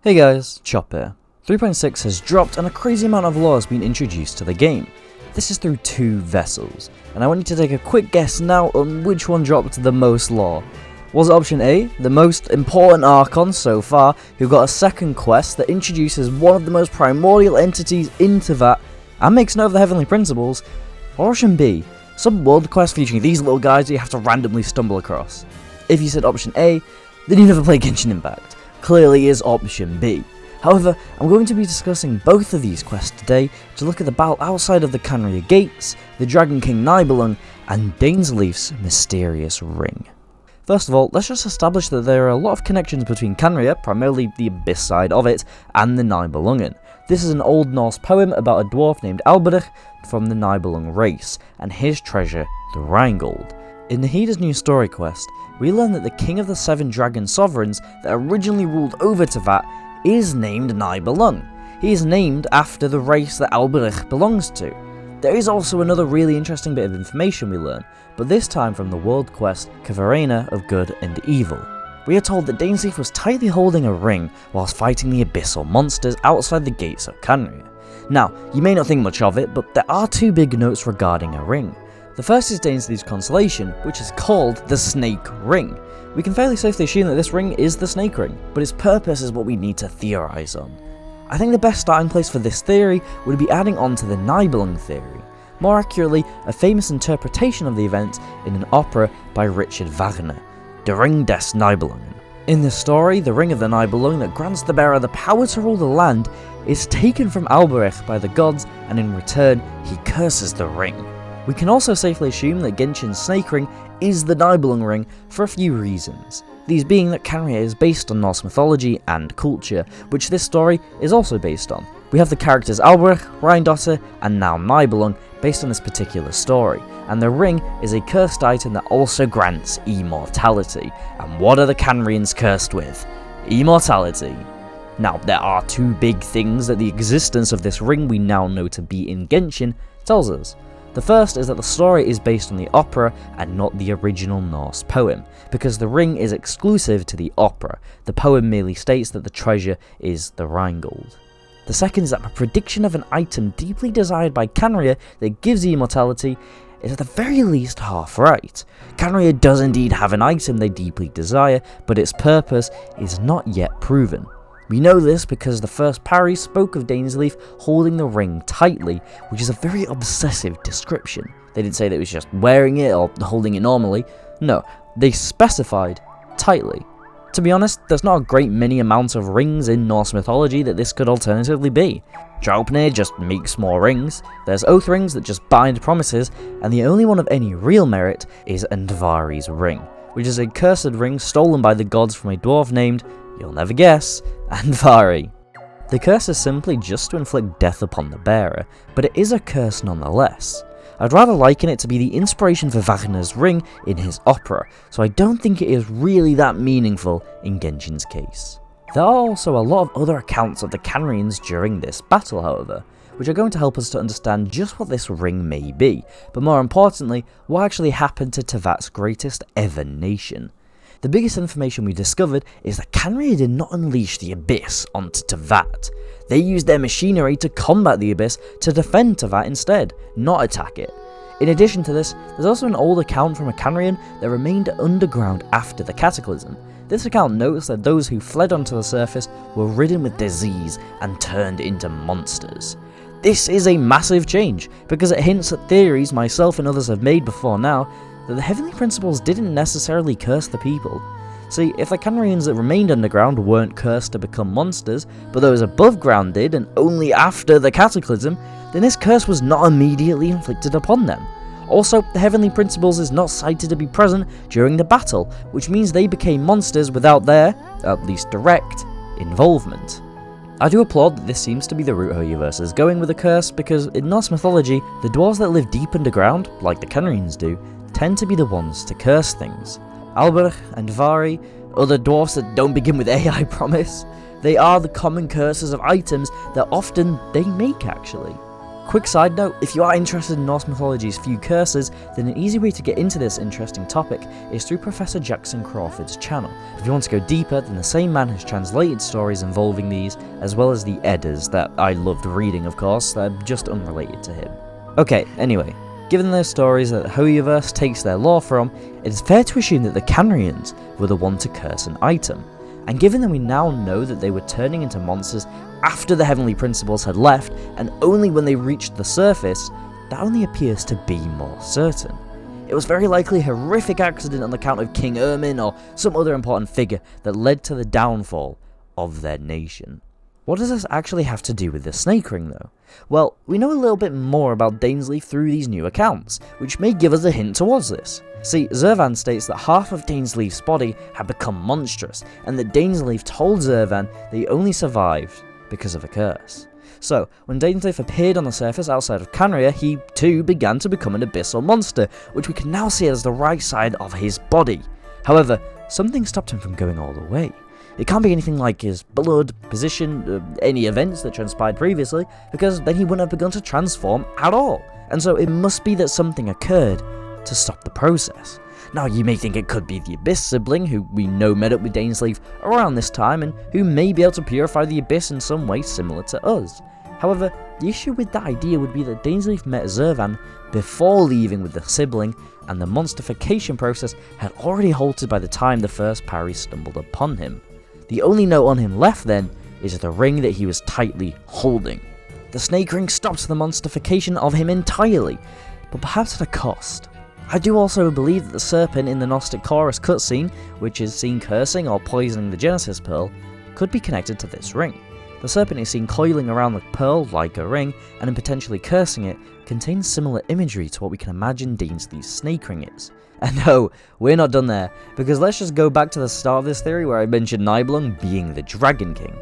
Hey guys, Chop here. 3.6 has dropped and a crazy amount of lore has been introduced to the game. This is through 2 vessels, and I want you to take a quick guess now on which one dropped the most lore. Was it option A, the most important Archon so far, who got a second quest that introduces one of the most primordial entities into that and makes note of the heavenly principles, or option B, some world quest featuring these little guys that you have to randomly stumble across? If you said option A, then you never played Genshin Impact. Clearly is option B. However, I'm going to be discussing both of these quests today to look at the battle outside of the Khaenri'ah gates, the Dragon King Nibelung, and Dainsleif's mysterious ring. First of all, let's just establish that there are a lot of connections between Khaenri'ah, primarily the abyss side of it, and the Nibelungen. This is an Old Norse poem about a dwarf named Alberich from the Nibelung race, and his treasure, the Rheingold. In Nahida's new story quest, we learn that the king of the 7 dragon sovereigns that originally ruled over Teyvat is named Nibelung. He is named after the race that Alberich belongs to. There is also another really interesting bit of information we learn, but this time from the world quest Khvarena of Good and Evil. We are told that Dainsleif was tightly holding a ring whilst fighting the abyssal monsters outside the gates of Khaenri'ah. Now, you may not think much of it, but there are 2 big notes regarding a ring. The first is Dainsleif's constellation, which is called the Snake Ring. We can fairly safely assume that this ring is the Snake Ring, but its purpose is what we need to theorise on. I think the best starting place for this theory would be adding on to the Nibelung theory. More accurately, a famous interpretation of the event in an opera by Richard Wagner, Der Ring des Nibelungen. In the story, the Ring of the Nibelung that grants the bearer the power to rule the land is taken from Alberich by the gods, and in return, he curses the ring. We can also safely assume that Genshin's Snake Ring is the Nibelung Ring for a few reasons, these being that Khaenri'ah is based on Norse mythology and culture, which this story is also based on. We have the characters Alberich, Rheindotter, and now Nibelung based on this particular story, and the ring is a cursed item that also grants immortality. And what are the Khaenri'ahs cursed with? Immortality. Now, there are 2 big things that the existence of this ring we now know to be in Genshin tells us. The first is that the story is based on the opera and not the original Norse poem, because the ring is exclusive to the opera. The poem merely states that the treasure is the Rheingold. The second is that my prediction of an item deeply desired by Khaenri'ah that gives immortality is at the very least half right. Khaenri'ah does indeed have an item they deeply desire, but its purpose is not yet proven. We know this because the first parry spoke of Dainsleif holding the ring tightly, which is a very obsessive description. They didn't say that it was just wearing it or holding it normally. No, they specified tightly. To be honest, there's not a great many amounts of rings in Norse mythology that this could alternatively be. Draupnir just makes more rings, there's oath rings that just bind promises, and the only one of any real merit is Andvari's ring, which is a cursed ring stolen by the gods from a dwarf named, you'll never guess, Andvari. The curse is simply just to inflict death upon the bearer, but it is a curse nonetheless. I'd rather liken it to be the inspiration for Wagner's ring in his opera, so I don't think it is really that meaningful in Genshin's case. There are also a lot of other accounts of the Khaenri'ahs during this battle, however, which are going to help us to understand just what this ring may be, but more importantly, what actually happened to Teyvat's greatest ever nation. The biggest information we discovered is that Khaenri'ah did not unleash the Abyss onto Teyvat. They used their machinery to combat the Abyss to defend Teyvat instead, not attack it. In addition to this, there's also an old account from a Khaenri'ah that remained underground after the Cataclysm. This account notes that those who fled onto the surface were ridden with disease and turned into monsters. This is a massive change, because it hints at theories myself and others have made before now, that the heavenly principles didn't necessarily curse the people. See, if the Khaenri'ahs that remained underground weren't cursed to become monsters, but those above ground did, and only after the Cataclysm, then this curse was not immediately inflicted upon them. Also, the heavenly principles is not cited to be present during the battle, which means they became monsters without their, at least direct, involvement. I do applaud that this seems to be the route Hoyoverse is going with the curse, because in Norse mythology, the dwarves that live deep underground, like the Khaenri'ahs do, tend to be the ones to curse things. Alberich and Vari, other dwarfs that don't begin with A, I promise, they are the common curses of items that often they make actually. Quick side note, if you are interested in Norse mythology's few curses, then an easy way to get into this interesting topic is through Professor Jackson Crawford's channel. If you want to go deeper, then the same man has translated stories involving these, as well as the Eddas that I loved reading, of course, that are just unrelated to him. Okay, anyway, given those stories that the Hoyoverse takes their lore from, it is fair to assume that the Khaenri'ahs were the one to curse an item. And given that we now know that they were turning into monsters after the Heavenly Principles had left, and only when they reached the surface, that only appears to be more certain. It was very likely a horrific accident on the account of King Ermin or some other important figure that led to the downfall of their nation. What does this actually have to do with the Snake Ring though? Well, we know a little bit more about Dainsleif through these new accounts, which may give us a hint towards this. See, Zervan states that half of Dainsleif's body had become monstrous, and that Dainsleif told Zervan that he only survived because of a curse. So, when Dainsleif appeared on the surface outside of Khaenri'ah, he too began to become an abyssal monster, which we can now see as the right side of his body. However, something stopped him from going all the way. It can't be anything like his blood, position, any events that transpired previously, because then he wouldn't have begun to transform at all. And so it must be that something occurred to stop the process. Now, you may think it could be the Abyss sibling, who we know met up with Dainsleif around this time, and who may be able to purify the Abyss in some way similar to us. However, the issue with that idea would be that Dainsleif met Zervan before leaving with the sibling, and the monstification process had already halted by the time the first parry stumbled upon him. The only note on him left then is the ring that he was tightly holding. The Snake Ring stops the monstification of him entirely, but perhaps at a cost. I do also believe that the serpent in the Gnostic Chorus cutscene, which is seen cursing or poisoning the Genesis Pearl, could be connected to this ring. The serpent is seen coiling around the pearl like a ring, and in potentially cursing it, contains similar imagery to what we can imagine Dainsleif's Snake Ring is. And no, we're not done there, because let's just go back to the start of this theory where I mentioned Nibelung being the Dragon King.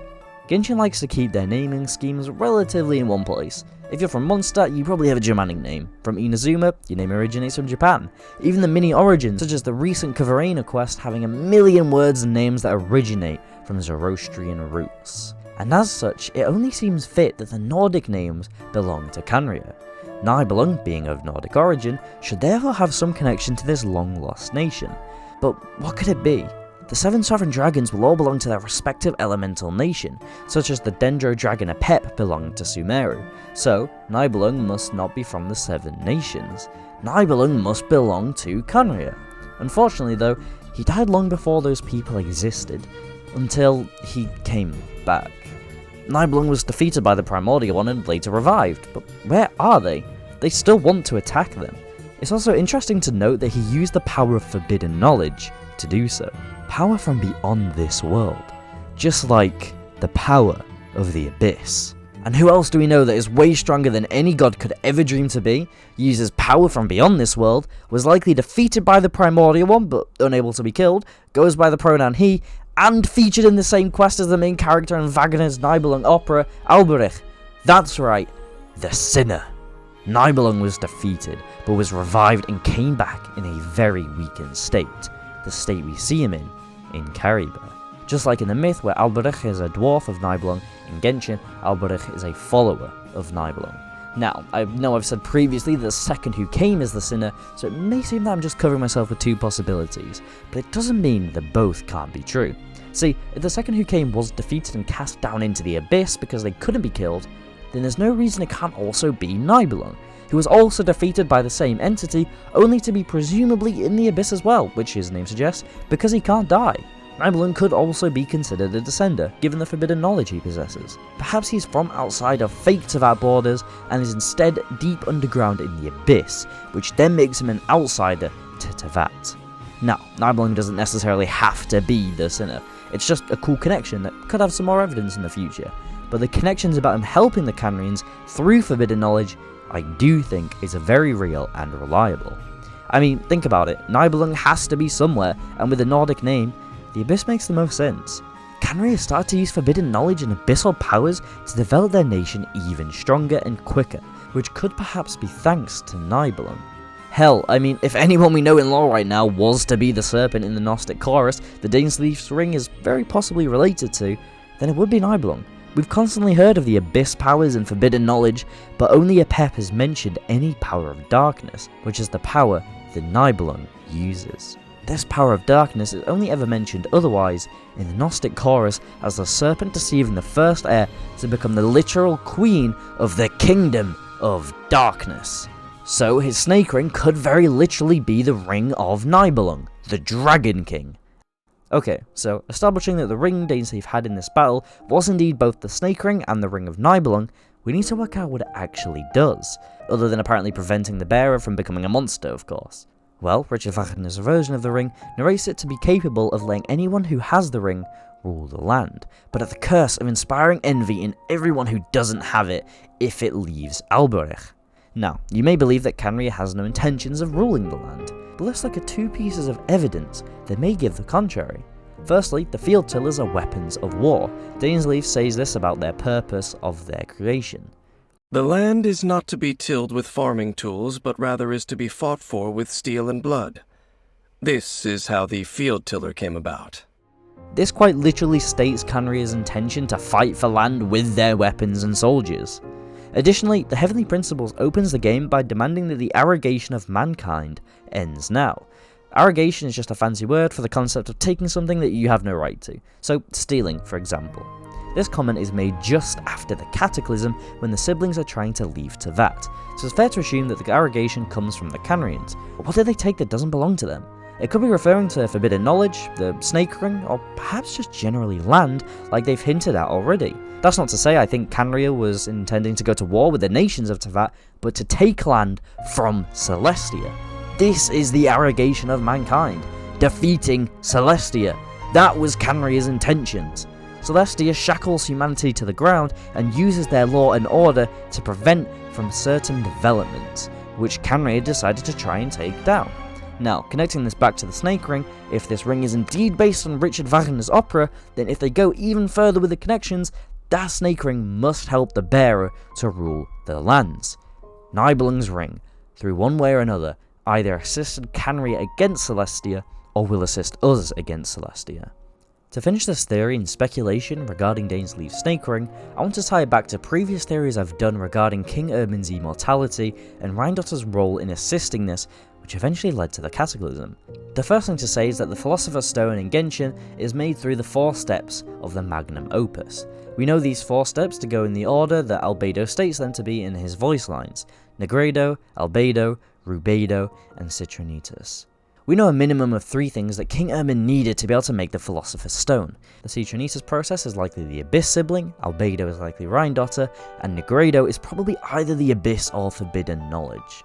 Genshin likes to keep their naming schemes relatively in one place. If you're from Mondstadt, you probably have a Germanic name. From Inazuma, your name originates from Japan. Even the mini origins, such as the recent Khvarena quest, having a million words and names that originate from Zoroastrian roots. And as such, it only seems fit that the Nordic names belong to Khaenri'ah. Nibelung, being of Nordic origin, should therefore have some connection to this long-lost nation. But what could it be? The 7 sovereign dragons will all belong to their respective elemental nation, such as the Dendro dragon Apep belonged to Sumeru. So, Nibelung must not be from the 7 nations. Nibelung must belong to Khaenri'ah. Unfortunately though, he died long before those people existed, until he came back. Nibelung was defeated by the Primordial One and later revived, but where are they? They still want to attack them. It's also interesting to note that he used the power of forbidden knowledge to do so. Power from beyond this world, just like the power of the Abyss. And who else do we know that is way stronger than any god could ever dream to be, uses power from beyond this world, was likely defeated by the Primordial One but unable to be killed, goes by the pronoun he, and featured in the same quest as the main character in Wagner's Nibelung opera, Alberich. That's right, the Sinner. Nibelung was defeated, but was revived and came back in a very weakened state, the state we see him in Khaenri'ah. Just like in the myth where Alberich is a dwarf of Nibelung, in Genshin, Alberich is a follower of Nibelung. Now, I know I've said previously that the second who came is the Sinner, so it may seem that I'm just covering myself with 2 possibilities, but it doesn't mean that both can't be true. See, if the second who came was defeated and cast down into the Abyss because they couldn't be killed, then there's no reason it can't also be Nibelung, who was also defeated by the same entity, only to be presumably in the Abyss as well, which his name suggests, because he can't die. Nibelung could also be considered a descender, given the forbidden knowledge he possesses. Perhaps he's from outside of fake Teyvat borders, and is instead deep underground in the Abyss, which then makes him an outsider to Teyvat. Now, Nibelung doesn't necessarily have to be the Sinner, it's just a cool connection that could have some more evidence in the future, but the connections about him helping the Khaenri'ahs through forbidden knowledge I do think is very real and reliable. I mean, think about it, Nibelung has to be somewhere, and with a Nordic name, the Abyss makes the most sense. Khaenri'ah started to use forbidden knowledge and abyssal powers to develop their nation even stronger and quicker, which could perhaps be thanks to Nibelung. Hell, I mean, if anyone we know in lore right now was to be the serpent in the Gnostic Chorus the Dainsleif's ring is very possibly related to, then it would be Nibelung. We've constantly heard of the abyss powers and forbidden knowledge, but only Apep has mentioned any power of darkness, which is the power that Nibelung uses. This power of darkness is only ever mentioned otherwise in the Gnostic chorus as the serpent deceiving the first heir to become the literal queen of the kingdom of darkness. So his snake ring could very literally be the ring of Nibelung, the Dragon King. Okay, so establishing that the ring Dainsleif had in this battle was indeed both the snake ring and the ring of Nibelung, we need to work out what it actually does, other than apparently preventing the bearer from becoming a monster, of course. Well, Richard Wagner's version of the ring narrates it to be capable of letting anyone who has the ring rule the land, but at the curse of inspiring envy in everyone who doesn't have it if it leaves Alberic. Now, you may believe that Khaenri'ah has no intentions of ruling the land, but let's look at two pieces of evidence that may give the contrary. Firstly, the field tillers are weapons of war. Dainsleif says this about their purpose of their creation. The land is not to be tilled with farming tools, but rather is to be fought for with steel and blood. This is how the field tiller came about. This quite literally states Khaenri'ah's intention to fight for land with their weapons and soldiers. Additionally, the Heavenly Principles opens the game by demanding that the arrogation of mankind ends now. Arrogation is just a fancy word for the concept of taking something that you have no right to, so stealing, for example. This comment is made just after the Cataclysm, when the siblings are trying to leave Teyvat, so it's fair to assume that the arrogation comes from the Khaenri'ahs. But what did they take that doesn't belong to them? It could be referring to forbidden knowledge, the snake ring, or perhaps just generally land, like they've hinted at already. That's not to say I think Khaenri'ah was intending to go to war with the nations of Teyvat, but to take land from Celestia. This is the arrogation of mankind, defeating Celestia. That was Khaenri'ah's intentions. Celestia shackles humanity to the ground and uses their law and order to prevent from certain developments, which Khaenri'ah decided to try and take down. Now, connecting this back to the snake ring, if this ring is indeed based on Richard Wagner's opera, then if they go even further with the connections, that snake ring must help the bearer to rule the lands. Nibelung's ring, through one way or another, either assisted Khaenri'ah against Celestia, or will assist us against Celestia. To finish this theory and speculation regarding Dainsleif's snake ring, I want to tie it back to previous theories I've done regarding King Irmin's immortality and Rhindotter's role in assisting this, which eventually led to the Cataclysm. The first thing to say is that the Philosopher's Stone in Genshin is made through the 4 steps of the Magnum Opus. We know these 4 steps to go in the order that Albedo states them to be in his voice lines: Negredo, Albedo, Rubedo, and Citronitas. We know a minimum of 3 things that King Irmin needed to be able to make the Philosopher's Stone. The Citronitas process is likely the Abyss sibling, Albedo is likely Rhyndotter, and Negredo is probably either the Abyss or Forbidden Knowledge.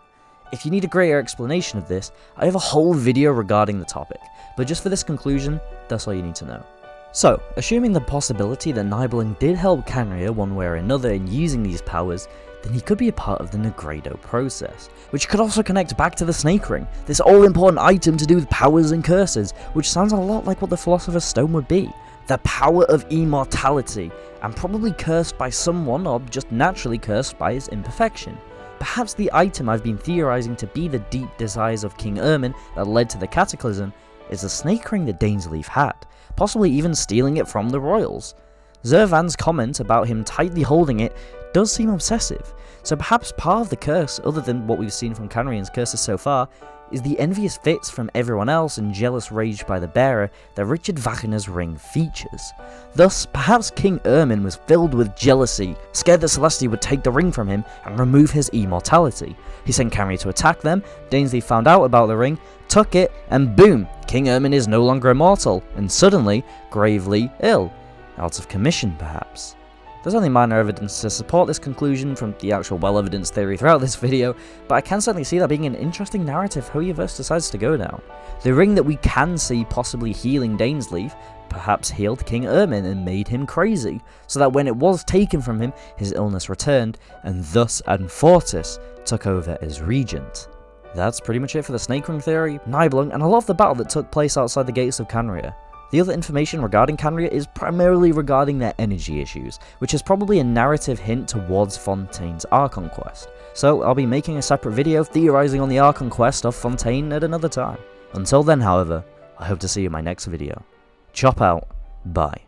If you need a greater explanation of this, I have a whole video regarding the topic, but just for this conclusion, that's all you need to know. So, assuming the possibility that Nibelung did help Khaenri'ah one way or another in using these powers, then he could be a part of the Negredo process, which could also connect back to the Snake Ring, this all-important item to do with powers and curses, which sounds a lot like what the Philosopher's Stone would be. The power of immortality, and probably cursed by someone or just naturally cursed by his imperfection. Perhaps the item I've been theorizing to be the deep desires of King Irmin that led to the Cataclysm is the snake ring that Dainsleif had, possibly even stealing it from the royals. Zervan's comment about him tightly holding it does seem obsessive, so perhaps part of the curse, other than what we've seen from Khaenri'ah's curses so far, is the envious fits from everyone else and jealous rage by the bearer that Richard Wagner's ring features. Thus, perhaps King Irmin was filled with jealousy, scared that Celestia would take the ring from him and remove his immortality. He sent Khaenri'ah to attack them, Dainsleif found out about the ring, took it, and boom, King Irmin is no longer immortal, and suddenly, gravely ill. Out of commission, perhaps. There's only minor evidence to support this conclusion from the actual well-evidenced theory throughout this video, but I can certainly see that being an interesting narrative how Universe decides to go down. The ring that we can see possibly healing Dainsleif perhaps healed King Irmin and made him crazy, so that when it was taken from him, his illness returned, and thus Anfortis took over as regent. That's pretty much it for the Snake Ring theory, Nibelung, and a lot of the battle that took place outside the gates of Khaenri'ah. The other information regarding Khaenri'ah is primarily regarding their energy issues, which is probably a narrative hint towards Fontaine's Archon quest. So I'll be making a separate video theorizing on the Archon quest of Fontaine at another time. Until then, however, I hope to see you in my next video. Chop out, bye.